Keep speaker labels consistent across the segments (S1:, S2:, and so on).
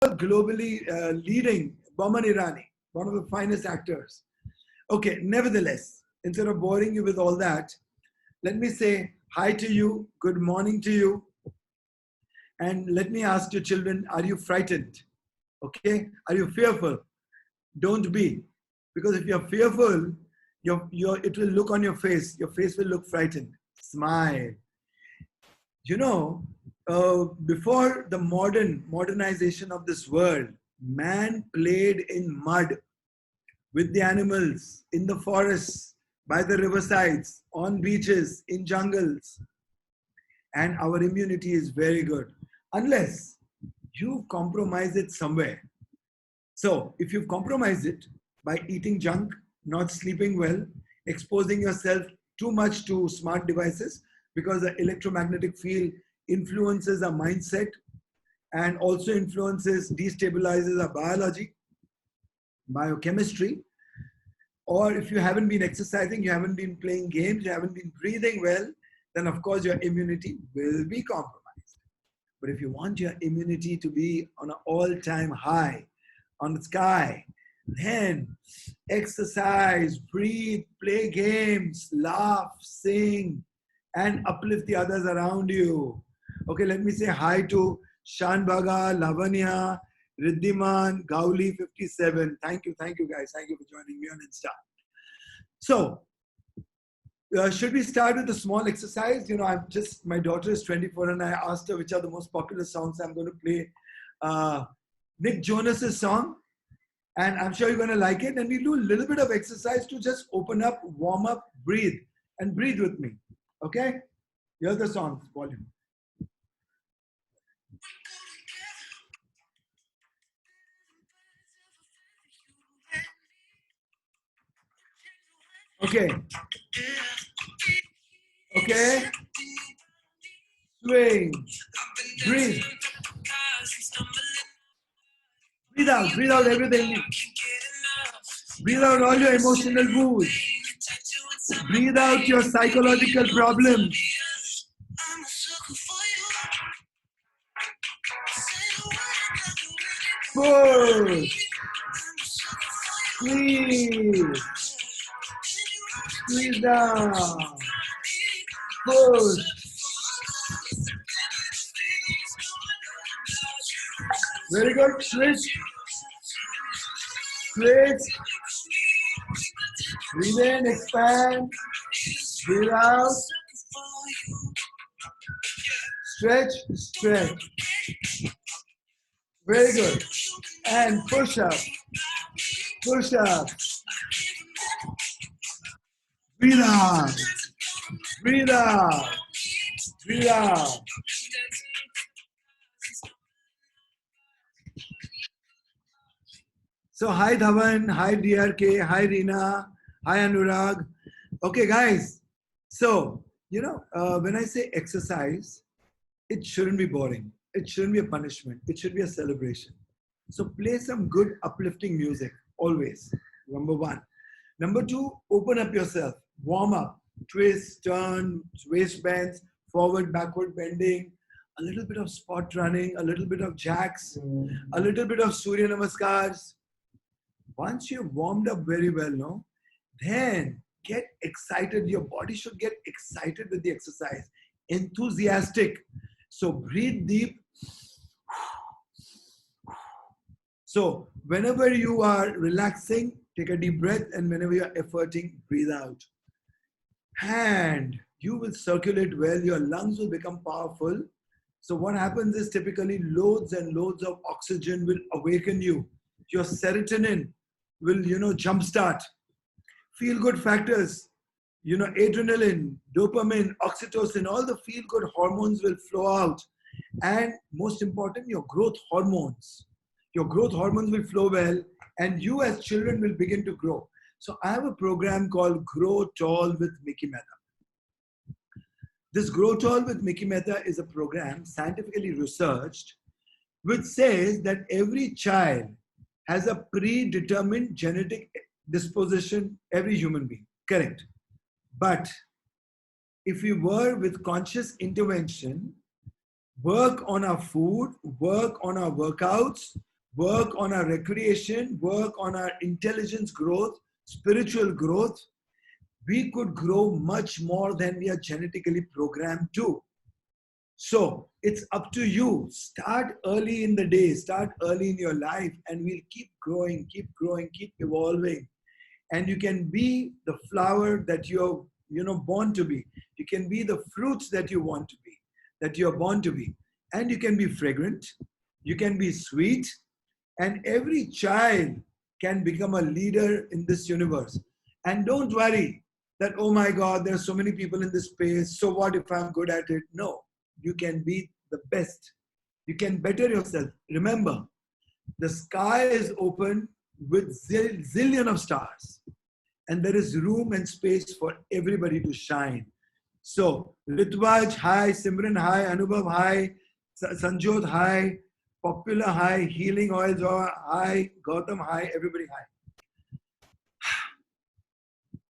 S1: globally leading Boman Irani, one of the finest actors. Okay, nevertheless, instead of boring you with all that, let me say hi to you, good morning to you, and let me ask your children, are you frightened? Okay, are you fearful? Don't be, because if you're fearful, it will look on your face. Your face will look frightened. Smile. You know, before the modernization of this world, man played in mud with the animals, in the forests, by the riversides, on beaches, in jungles, and our immunity is very good. Unless you compromise it somewhere. So, if you've compromised it by eating junk, not sleeping well, exposing yourself too much to smart devices, because the electromagnetic field influences our mindset and also influences, destabilizes our biology, biochemistry, or if you haven't been exercising, you haven't been playing games, you haven't been breathing well, then of course your immunity will be compromised. But if you want your immunity to be on an all-time high, on the sky, then exercise, breathe, play games, laugh, sing, and uplift the others around you. Okay, let me say hi to Shanbaga, Lavanya, Riddhiman, Gauli 57. Thank you guys. Thank you for joining me on Insta. So, should we start with a small exercise? You know, my daughter is 24 and I asked her which are the most popular songs. I'm going to play Nick Jonas's song, and I'm sure you're going to like it. And we do a little bit of exercise to just open up, warm up, breathe, and breathe with me. Okay? Here's the song, volume. Okay. Okay. Swing. Breathe. Breathe out everything. Breathe out all your emotional wounds. Breathe out your psychological problems. Push. Squeeze. Squeeze down. Push. Very good. Switch. Switch. Breathe in, expand. Breathe out. Stretch, stretch. Very good. And push up. Push up. Breathe out. Breathe out. Breathe out. So hi Dhawan, hi DRK, hi Reena, hi Anurag. Okay guys, so you know when I say exercise, it shouldn't be boring. It shouldn't be a punishment. It should be a celebration. So play some good uplifting music always. Number one. Number two, open up yourself. Warm up. Twist, turn, waist bends, forward, backward bending, a little bit of spot running, a little bit of jacks, a little bit of Surya Namaskars. Once you've warmed up very well, no, then get excited. Your body should get excited with the exercise, enthusiastic. So breathe deep. So whenever you are relaxing, take a deep breath, and whenever you are efforting, breathe out. And you will circulate well, your lungs will become powerful. So what happens is typically loads and loads of oxygen will awaken you. Your serotonin will, jumpstart. Feel-good factors, adrenaline, dopamine, oxytocin, all the feel-good hormones will flow out. And most important, your growth hormones. Your growth hormones will flow well, and you as children will begin to grow. So I have a program called Grow Tall with Mickey Mehta. This Grow Tall with Mickey Mehta is a program scientifically researched, which says that every child has a predetermined genetic disposition, every human being, correct. But if we were with conscious intervention, work on our food, work on our workouts, work on our recreation, work on our intelligence growth, spiritual growth, we could grow much more than we are genetically programmed to. So it's up to you. Start early in the day, start early in your life, and we'll keep growing, keep evolving. And you can be the flower that you're born to be. You can be the fruits that you want to be, that you're born to be. And you can be fragrant, you can be sweet, and every child can become a leader in this universe. And don't worry that, oh my God, there are so many people in this space, so what if I'm good at it? No, you can be the best. You can better yourself. Remember, the sky is open with zillion of stars, and there is room and space for everybody to shine. So, Ritwaj, hi, Simran, hi, Anubhav, hi, Sanjot, hi, Popular, hi, Healing Oils, hi, Gautam, hi, everybody, hi.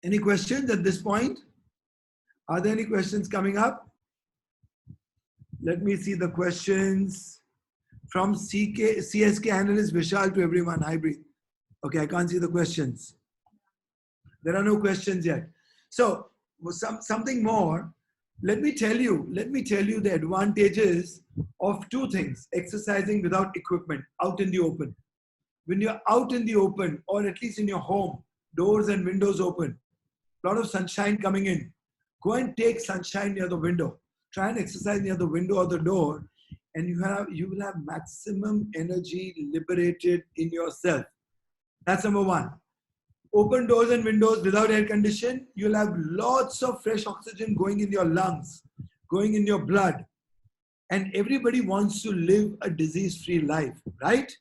S1: Any questions at this point? Are there any questions coming up? Let me see the questions. From CSK analyst Vishal to everyone, hi, breathe. Okay, I can't see the questions. There are no questions yet. So, something more. Let me tell you the advantages of two things: exercising without equipment, out in the open. When you're out in the open, or at least in your home, doors and windows open, a lot of sunshine coming in. Go and take sunshine near the window. Try and exercise near the window or the door, and you will have maximum energy liberated in yourself. That's number one. Open doors and windows without air condition, you'll have lots of fresh oxygen going in your lungs, going in your blood. And everybody wants to live a disease-free life, right?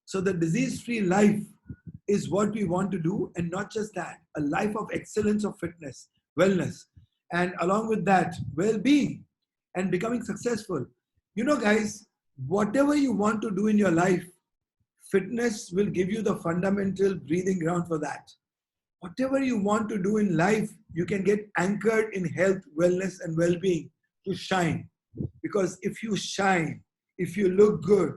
S1: So the disease-free life is what we want to do, and not just that, a life of excellence of fitness, wellness, and along with that, well-being and becoming successful. You know, guys, whatever you want to do in your life, fitness will give you the fundamental breathing ground for that. Whatever you want to do in life, you can get anchored in health, wellness, and well-being to shine. Because if you shine, if you look good,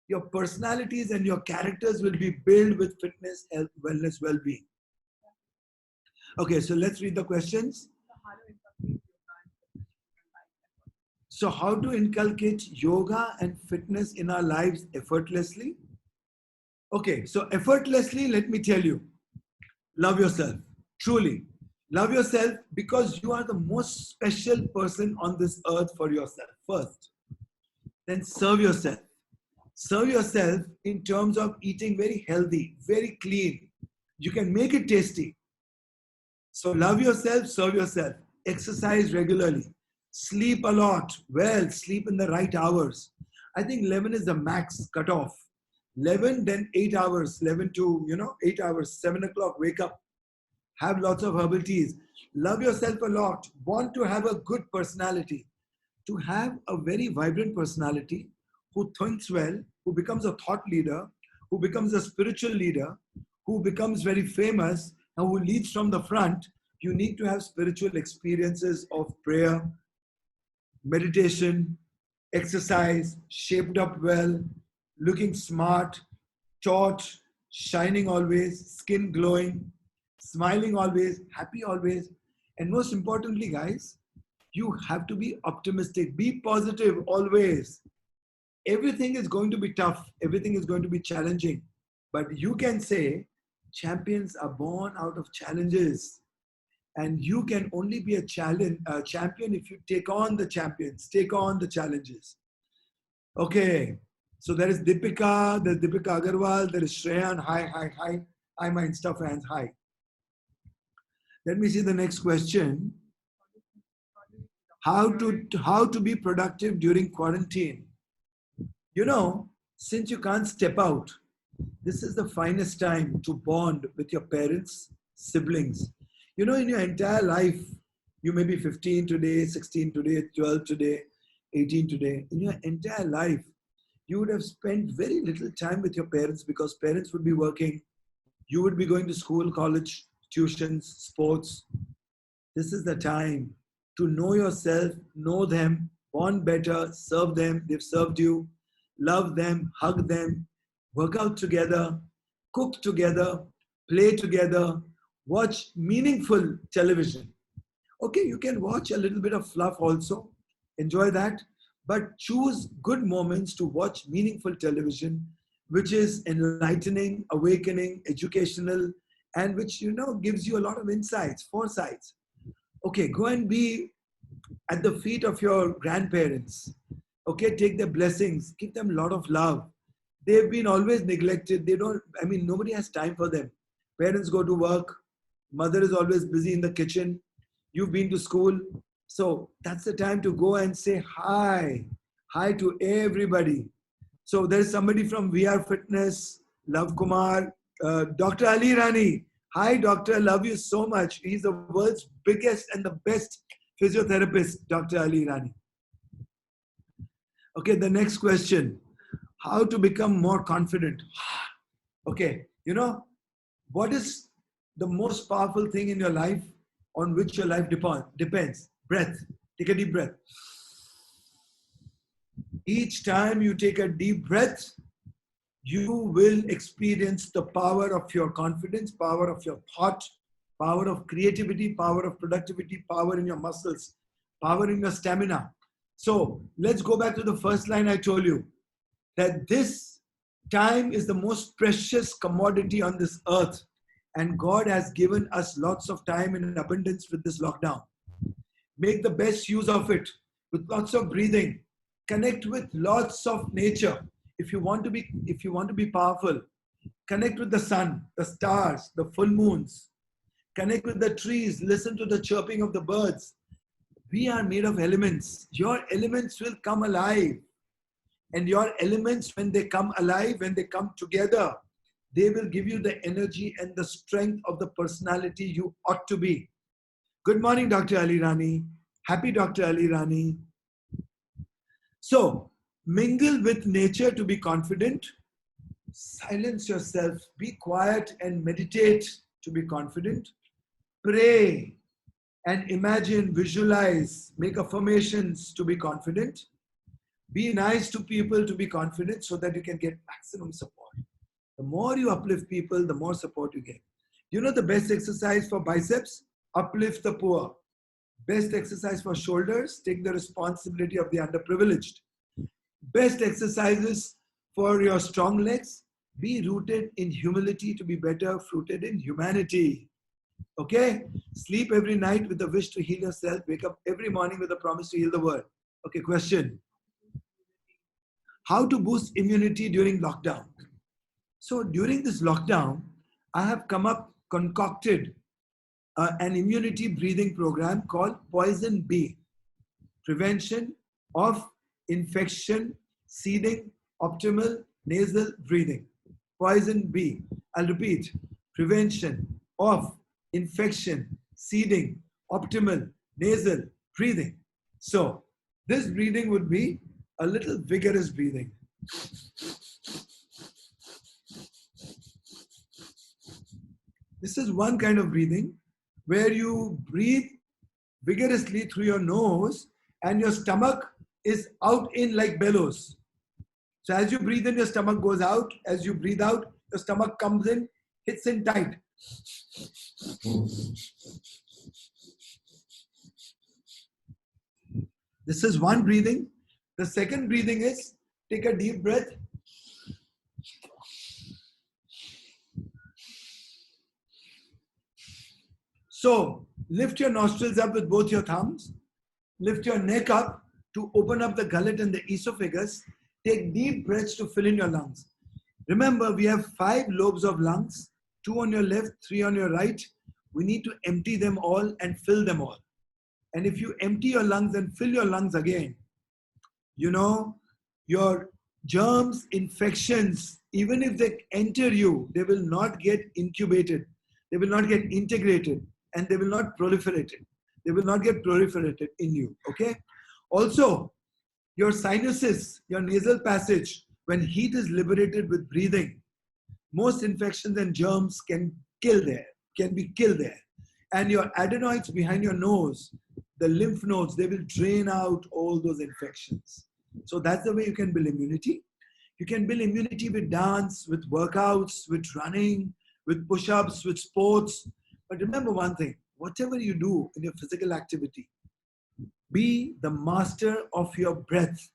S1: your personalities and your characters will be built with fitness, health, wellness, well-being. Okay, so let's read the questions. So how to inculcate yoga and fitness in our lives effortlessly? Okay, so effortlessly, let me tell you, love yourself, truly. Love yourself, because you are the most special person on this earth for yourself first. Then serve yourself. Serve yourself in terms of eating very healthy, very clean. You can make it tasty. So love yourself, serve yourself. Exercise regularly. Sleep a lot. Well, sleep in the right hours. I think 11 is the max cutoff. 11, then 8 hours. 11 to, 8 hours. 7 o'clock, wake up. Have lots of herbal teas. Love yourself a lot. Want to have a good personality. To have a very vibrant personality, who thinks well, who becomes a thought leader, who becomes a spiritual leader, who becomes very famous, and who leads from the front, you need to have spiritual experiences of prayer, meditation, exercise, shaped up well, looking smart, taut, shining always, skin glowing, smiling always, happy always. And most importantly, guys, you have to be optimistic. Be positive always. Everything is going to be tough. Everything is going to be challenging. But you can say, champions are born out of challenges. And you can only be a champion if you take on the champions, take on the challenges. Okay. So there is Deepika, there's Deepika Agarwal, there is Shreyan. Hi, hi, hi. Hi, my Insta fans. Hi. Let me see the next question. How to be productive during quarantine? You know, since you can't step out, this is the finest time to bond with your parents, siblings. You know, in your entire life, you may be 15 today, 16 today, 12 today, 18 today. In your entire life, you would have spent very little time with your parents, because parents would be working. You would be going to school, college, tuitions, sports. This is the time to know yourself, know them, bond better, serve them. They've served you. Love them, hug them, work out together, cook together, play together, watch meaningful television. Okay, you can watch a little bit of fluff also, enjoy that, but choose good moments to watch meaningful television, which is enlightening, awakening, educational, and which, gives you a lot of insights, foresights. Okay, go and be at the feet of your grandparents. Okay, take their blessings, give them a lot of love. They've been always neglected. Nobody has time for them. Parents go to work, mother is always busy in the kitchen, you've been to school. So that's the time to go and say hi. Hi to everybody. So there's somebody from VR Fitness, Love Kumar, Dr. Ali Rani. Hi, doctor, love you so much. He's the world's biggest and the best physiotherapist, Dr. Ali Rani. Okay, the next question. How to become more confident? Okay, what is the most powerful thing in your life on which your life depends? Breath. Take a deep breath. Each time you take a deep breath, you will experience the power of your confidence, power of your thought, power of creativity, power of productivity, power in your muscles, power in your stamina. So let's go back to the first line I told you, that this time is the most precious commodity on this earth. And God has given us lots of time in abundance with this lockdown. Make the best use of it with lots of breathing. Connect with lots of nature. If you want to be powerful, connect with the sun, the stars, the full moons. Connect with the trees. Listen to the chirping of the birds. We are made of elements. Your elements will come alive. And your elements, when they come alive, when they come together, they will give you the energy and the strength of the personality you ought to be. Good morning, Dr. Ali Rani. Happy Dr. Ali Rani. So, mingle with nature to be confident. Silence yourself. Be quiet and meditate to be confident. Pray and imagine, visualize, make affirmations to be confident. Be nice to people to be confident so that you can get maximum support. The more you uplift people, the more support you get. You know the best exercise for biceps? Uplift the poor. Best exercise for shoulders? Take the responsibility of the underprivileged. Best exercises for your strong legs? Be rooted in humility to be better rooted in humanity. Okay? Sleep every night with a wish to heal yourself. Wake up every morning with a promise to heal the world. Okay, question. How to boost immunity during lockdown? So during this lockdown, I have concocted an immunity breathing program called Poison Bee. Prevention of infection, seeding, optimal nasal breathing. Poison Bee. I'll repeat. Prevention of infection, seeding, optimal nasal breathing. So this breathing would be a little vigorous breathing. This is one kind of breathing where you breathe vigorously through your nose and your stomach is out in like bellows. So as you breathe in, your stomach goes out. As you breathe out, your stomach comes in, hits in tight. This is one breathing. The second breathing is, take a deep breath. So lift your nostrils up with both your thumbs. Lift your neck up to open up the gullet and the esophagus. Take deep breaths to fill in your lungs. Remember, we have 5 lobes of lungs, 2 on your left, 3 on your right. We need to empty them all and fill them all. And if you empty your lungs and fill your lungs again, your germs, infections, even if they enter you, they will not get incubated. They will not get integrated and they will not proliferate. They will not get proliferated in you, okay? Also, your sinuses, your nasal passage, when heat is liberated with breathing, most infections and germs can be killed there. And your adenoids behind your nose, the lymph nodes, they will drain out all those infections. So that's the way you can build immunity. You can build immunity with dance, with workouts, with running, with push-ups, with sports. But remember one thing, whatever you do in your physical activity, be the master of your breath.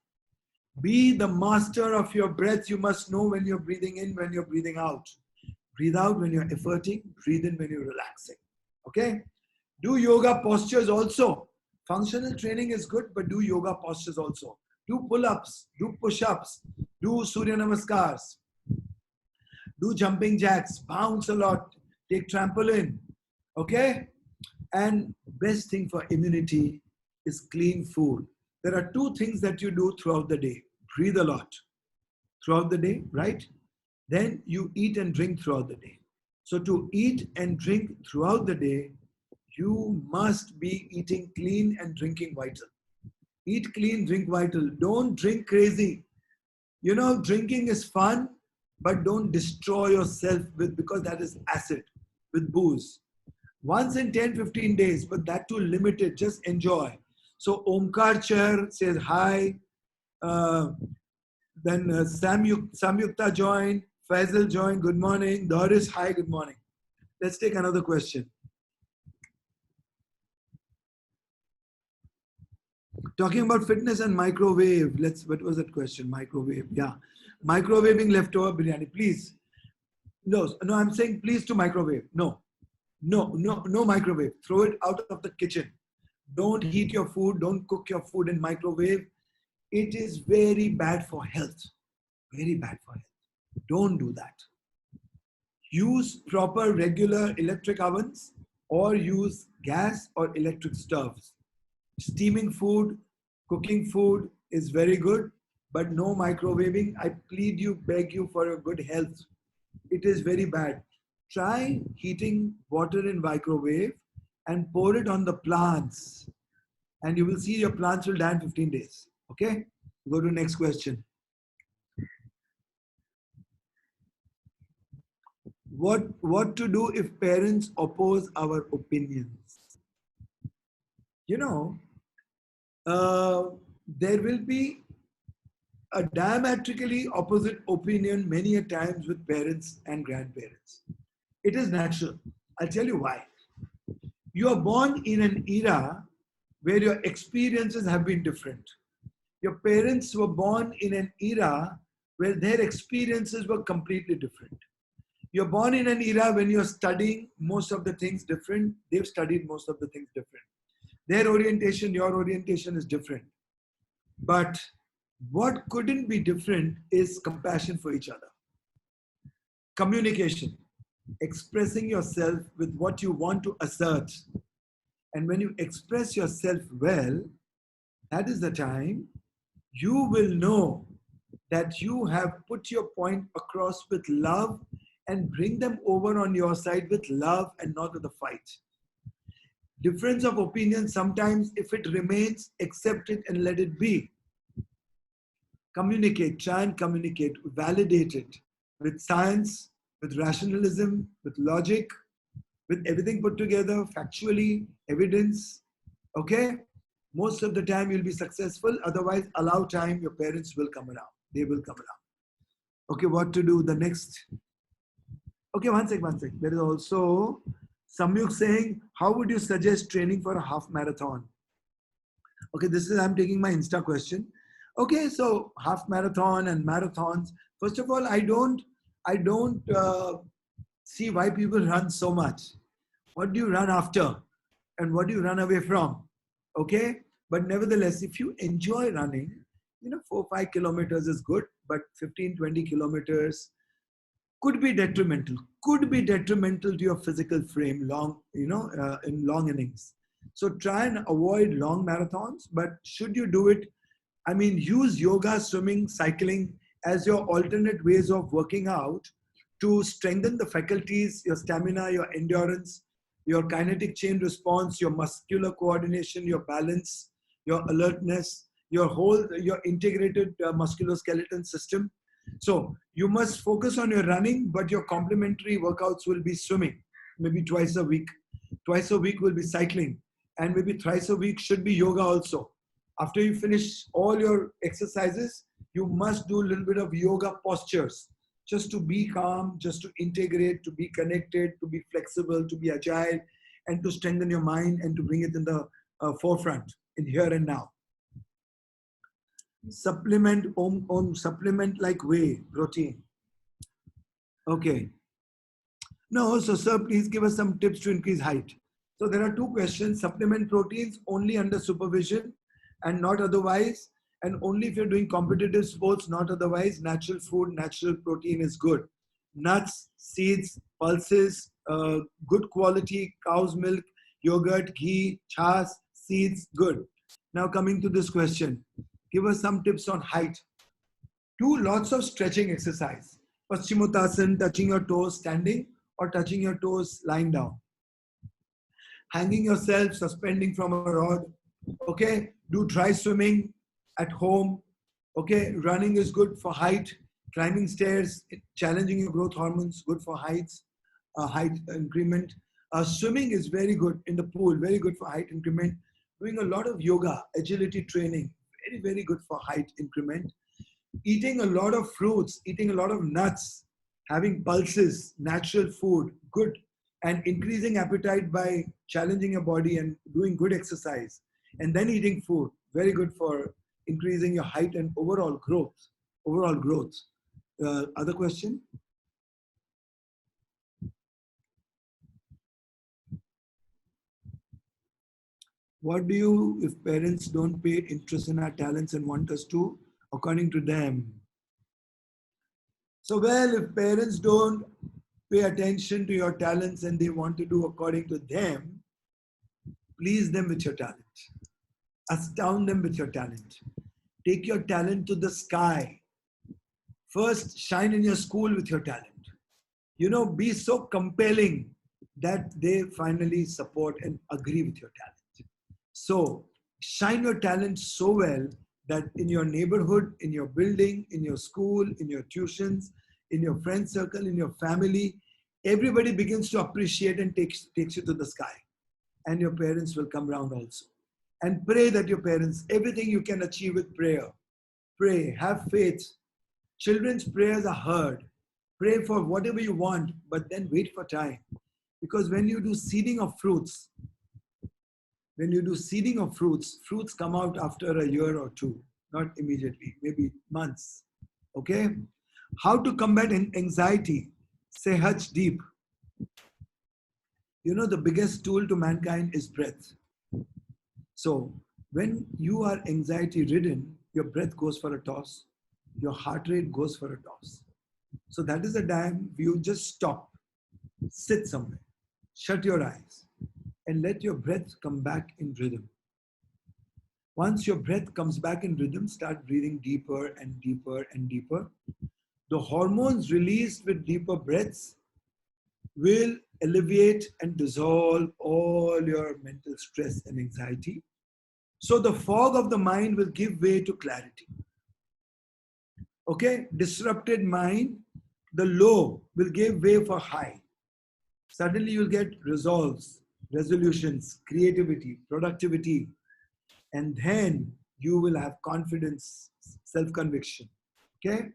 S1: Be the master of your breath. You must know when you're breathing in, when you're breathing out. Breathe out when you're efforting, breathe in when you're relaxing. Okay? Do yoga postures also. Functional training is good, but do yoga postures also. Do pull-ups, do push-ups, do Surya Namaskars, do jumping jacks, bounce a lot, take trampoline. Okay? And best thing for immunity is clean food. There are two things that you do throughout the day. Breathe a lot throughout the day, right? Then you eat and drink throughout the day. So to eat and drink throughout the day, you must be eating clean and drinking vital. Eat clean, drink vital. Don't drink crazy. You know, drinking is fun, but don't destroy yourself with, because that is acid, with booze. Once in 10, 15 days, but that too limited, just enjoy. So Omkar Chair says hi. Then Samyukta joined, Faisal joined, good morning. Doris, hi, good morning. Let's take another question. Talking about fitness and microwave. What was that question? Microwave, yeah. Microwaving leftover biryani, please. No, I'm saying please to microwave. No microwave. Throw it out of the kitchen. Don't heat your food. Don't cook your food in microwave. It is very bad for health. Very bad for health. Don't do that. Use proper regular electric ovens or use gas or electric stoves. Steaming food, cooking food is very good, but no microwaving. I plead you, beg you for your good health. It is very bad. Try heating water in microwave and pour it on the plants. And you will see your plants will die in 15 days. Okay? Go to next question. What to do if parents oppose our opinions? You know, there will be a diametrically opposite opinion many a times with parents and grandparents. It is natural. I'll tell you why. You are born in an era where your experiences have been different. Your parents were born in an era where their experiences were completely different. You're born in an era when you're studying most of the things different. They've studied most of the things different. Their orientation, your orientation is different. But what couldn't be different is compassion for each other. Communication, expressing yourself with what you want to assert. And when you express yourself well, that is the time you will know that you have put your point across with love and bring them over on your side with love and not with a fight. Difference of opinion, sometimes if it remains, accept it and let it be. Communicate, try and communicate, validate it with science, with rationalism, with logic, with everything put together, factually, evidence. Okay? Most of the time you'll be successful. Otherwise, allow time. Your parents will come around. They will come around. Okay, what to do? The next. Okay, one sec. There is also Samyuk saying, how would you suggest training for a half marathon? Okay, I'm taking my Insta question. Okay, so half marathon and marathons. First of all, I don't see why people run so much. What do you run after? And what do you run away from? Okay, but nevertheless, if you enjoy running, 4-5 kilometers is good, but 15-20 kilometers could be detrimental to your physical frame in long innings. So try and avoid long marathons, but should you do it, use yoga, swimming, cycling as your alternate ways of working out to strengthen the faculties, your stamina, your endurance, your kinetic chain response, your muscular coordination, your balance, your alertness, your integrated musculoskeletal system. So you must focus on your running, but your complementary workouts will be swimming, maybe twice a week. Twice a week will be cycling, and maybe thrice a week should be yoga also. After you finish all your exercises, You must do a little bit of yoga postures just to be calm, just to integrate, to be connected, to be flexible, to be agile, and to strengthen your mind and to bring it in the forefront in here and now. Supplement supplement like whey protein. Okay. No, so sir, please give us some tips to increase height. So there are two questions. Supplement proteins only under supervision and not otherwise. And only if you're doing competitive sports, not otherwise. Natural food, natural protein is good. Nuts, seeds, pulses, good quality, cow's milk, yogurt, ghee, chas, seeds, good. Now coming to this question. Give us some tips on height. Do lots of stretching exercise. Paschimottanasana, touching your toes standing or touching your toes lying down. Hanging yourself, suspending from a rod. Okay, do dry swimming at home. Okay, running is good for height. Climbing stairs, challenging your growth hormones, good for height increment. Swimming is very good in the pool, very good for height increment. Doing a lot of yoga, agility training, very, very good for height increment. Eating a lot of fruits, eating a lot of nuts, having pulses, natural food, good. And increasing appetite by challenging your body and doing good exercise. And then eating food, very good for increasing your height and overall growth. Other question? What do you, if parents don't pay interest in our talents and want us to, according to them? So, well, if parents don't pay attention to your talents and they want to do according to them, please them with your talent. Astound them with your talent. Take your talent to the sky. First, shine in your school with your talent. You know, be so compelling that they finally support and agree with your talent. So, shine your talent so well that in your neighborhood, in your building, in your school, in your tuitions, in your friend circle, in your family, everybody begins to appreciate and takes you to the sky. And your parents will come around also. And pray that your parents, everything you can achieve with prayer. Pray, have faith. Children's prayers are heard. Pray for whatever you want, but then wait for time. Because when you do seeding of fruits, fruits come out after a year or two, not immediately, maybe months. Okay? How to combat anxiety? Sehaj deep. You know, the biggest tool to mankind is breath. So when you are anxiety ridden, your breath goes for a toss, your heart rate goes for a toss. So that is the time you just stop, sit somewhere, shut your eyes, and let your breath come back in rhythm. Once your breath comes back in rhythm, start breathing deeper and deeper and deeper. The hormones released with deeper breaths will alleviate and dissolve all your mental stress and anxiety. So the fog of the mind will give way to clarity. Okay, disrupted mind, the low will give way for high. Suddenly you'll get resolves, resolutions, creativity, productivity, and then you will have confidence, self-conviction. Okay?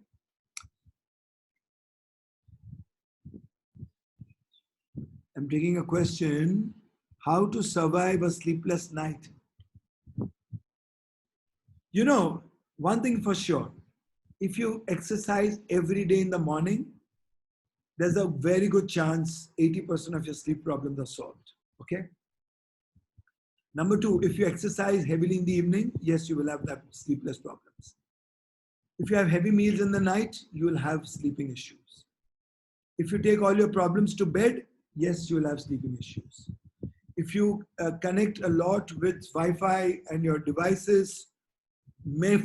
S1: I'm taking a question. How to survive a sleepless night? You know, one thing for sure, if you exercise every day in the morning, there's a very good chance 80% of your sleep problems are solved. Okay? Number two, if you exercise heavily in the evening, yes, you will have that sleepless problems. If you have heavy meals in the night, you will have sleeping issues. If you take all your problems to bed, yes, you will have sleeping issues. If you connect a lot with Wi-Fi and your devices,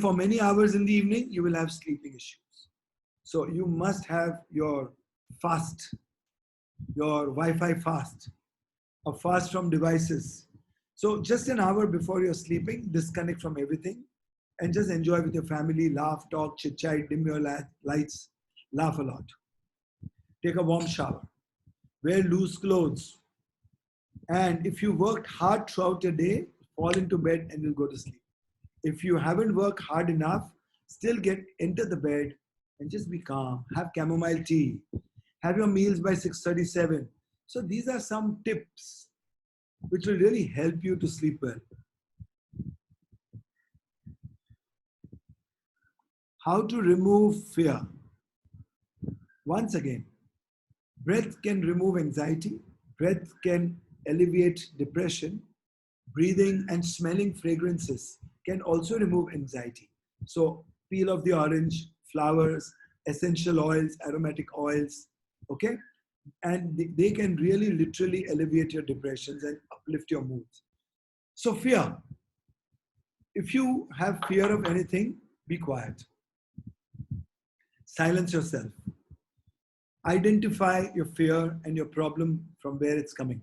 S1: for many hours in the evening, you will have sleeping issues. So you must have your fast, your Wi-Fi fast, a fast from devices. So just an hour before you're sleeping, disconnect from everything and just enjoy with your family, laugh, talk, chit-chat, dim your lights, laugh a lot. Take a warm shower, wear loose clothes. And if you worked hard throughout your day, fall into bed and you'll go to sleep. If you haven't worked hard enough, Still enter the bed and just be calm. Have chamomile tea. Have your meals by 6:37. So these are some tips which will really help you to sleep well. How to remove fear. Once again, breath can remove anxiety. Breath can alleviate depression. Breathing and smelling fragrances can also remove anxiety. So peel of the orange, flowers, essential oils, aromatic oils, okay? And they can really literally alleviate your depressions and uplift your moods. So fear. If you have fear of anything, be quiet. Silence yourself. Identify your fear and your problem from where it's coming.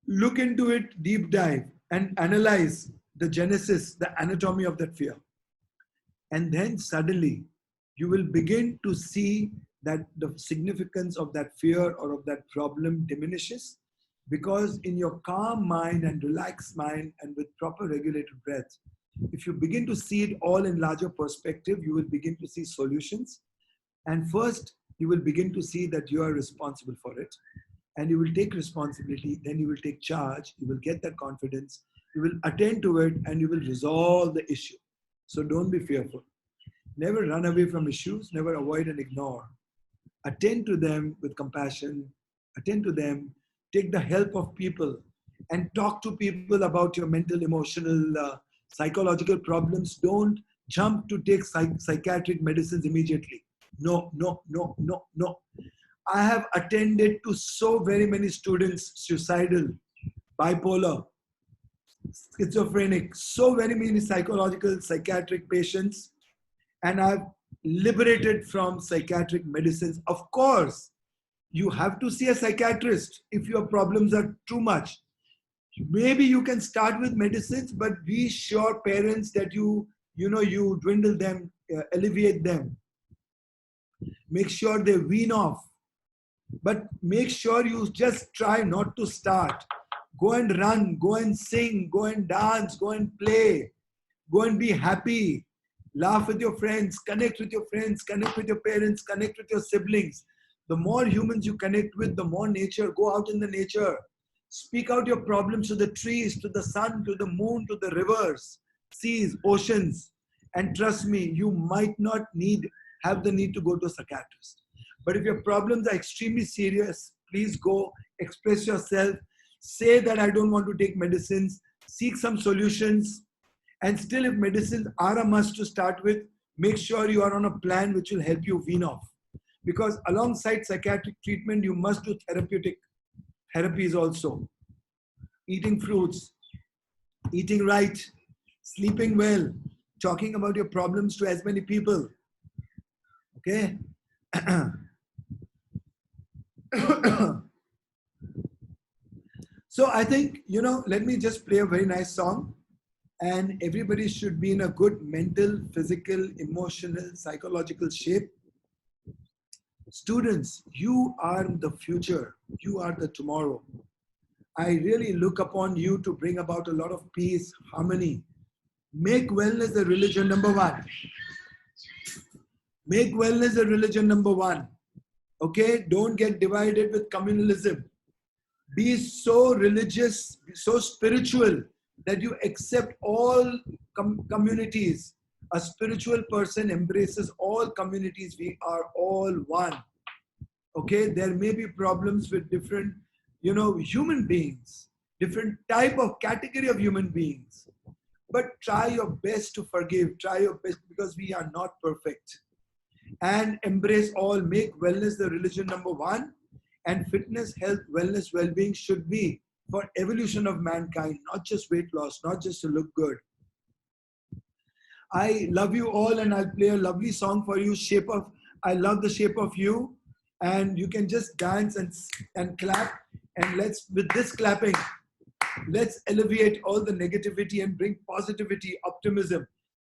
S1: Look into it, deep dive, and analyze the genesis, the anatomy of that fear. And then suddenly you will begin to see that the significance of that fear or of that problem diminishes, because in your calm mind and relaxed mind and with proper regulated breath, if you begin to see it all in larger perspective, you will begin to see solutions. And first, you will begin to see that you are responsible for it. And you will take responsibility, then you will take charge, you will get that confidence, you will attend to it, and you will resolve the issue. So don't be fearful. Never run away from issues, never avoid and ignore. Attend to them with compassion, attend to them, take the help of people, and talk to people about your mental, emotional, psychological problems. Don't jump to take psychiatric medicines immediately. No, no, no, no, no. I have attended to so very many students, suicidal, bipolar, schizophrenic, so very many psychological, psychiatric patients, and I've liberated from psychiatric medicines. Of course, you have to see a psychiatrist if your problems are too much. Maybe you can start with medicines, but be sure, parents, that you dwindle them, alleviate them. Make sure they wean off. But make sure you just try not to start. Go and run, go and sing, go and dance, go and play, go and be happy. Laugh with your friends, connect with your friends, connect with your parents, connect with your siblings. The more humans you connect with, the more nature. Go out in the nature. Speak out your problems to the trees, to the sun, to the moon, to the rivers, seas, oceans. And trust me, you might not have the need to go to a psychiatrist. But if your problems are extremely serious, please go, express yourself, say that I don't want to take medicines, seek some solutions. And still, if medicines are a must to start with, make sure you are on a plan which will help you wean off. Because alongside psychiatric treatment, you must do therapeutic therapies also. Eating fruits, eating right, sleeping well, talking about your problems to as many people. Okay? So I think, let me just play a very nice song, and everybody should be in a good mental, physical, emotional, psychological shape. Students, you are the future. You are the tomorrow. I really look upon you to bring about a lot of peace, harmony. Make wellness the religion number one. Make wellness the religion number one. Okay? Don't get divided with communalism. Be so religious, so spiritual that you accept all communities. A spiritual person embraces all communities. We are all one. Okay? There may be problems with different, human beings, different type of category of human beings. But try your best to forgive. Try your best, because we are not perfect. And embrace all. Make wellness the religion number one. And fitness, health, wellness, well-being should be for evolution of mankind, not just weight loss, not just to look good. I love you all, and I'll play a lovely song for you. I love the shape of you. And you can just dance and clap. And with this clapping, let's alleviate all the negativity and bring positivity, optimism